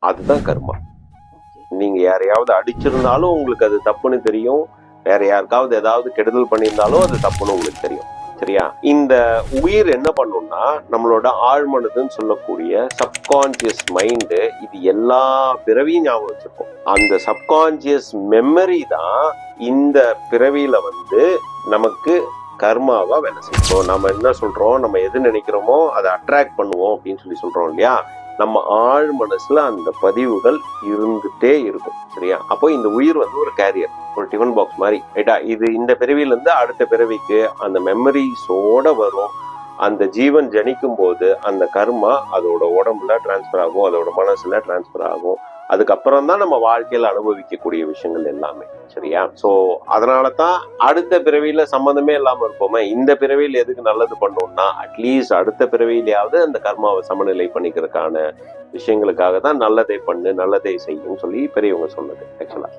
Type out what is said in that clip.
அதுதான் கர்மா. நீங்க யாரையாவது அடிச்சிருந்தாலும் உங்களுக்கு அது தப்புன்னு தெரியும், வேற யாருக்காவது ஏதாவது கெடுதல் பண்ணியிருந்தாலும் அது தப்புன்னு உங்களுக்கு தெரியும். சரியா? இந்த உயிர் என்ன பண்ணும்னா, நம்மளோட ஆழ்மனதுன்னு சொல்லக்கூடிய சப்கான்சியஸ் மைண்டு இது எல்லா பிறவியும் ஞாபகம் வச்சிருக்கும். அந்த சப்கான்சியஸ் மெமரி தான் இந்த பிறவியில நமக்கு கர்மாவா வேலை செய்யும். நம்ம என்ன சொல்றோம், நம்ம எது நினைக்கிறோமோ அதை அட்ராக்ட் பண்ணுவோம் அப்படின்னு சொல்றோம் இல்லையா? நம்ம ஆழ் மனசுல அந்த பதிவுகள் இருந்துட்டே இருக்கும். சரியா? அப்போ இந்த உயிர் ஒரு கேரியர், ஒரு டிஃபன் பாக்ஸ் மாதிரி, ரைட்டா? இது இந்த பிறவியில இருந்து அடுத்த பிறவிக்கு அந்த மெமரிஸோட வரும். அந்த ஜீவன் ஜனிக்கும் போது அந்த கர்மா அதோட உடம்புல டிரான்ஸ்பர் ஆகும், அதோட மனசுல டிரான்ஸ்பர் ஆகும். அதுக்கப்புறம் தான் நம்ம வாழ்க்கையில அனுபவிக்கக்கூடிய விஷயங்கள் எல்லாமே. சரியா? சோ அதனாலதான் அடுத்த பிறவியில சம்பந்தமே இல்லாம இருப்போமே, இந்த பிறவியில் எதுக்கு நல்லது பண்ணோம்னா அட்லீஸ்ட் அடுத்த பிறவியிலேயாவது அந்த கர்மாவை சமநிலை பண்ணிக்கிறதுக்கான விஷயங்களுக்காக தான் நல்லதை பண்ணு, நல்லதை செய்யும் சொல்லி பெரியவங்க சொன்னது ஆக்சுவலா.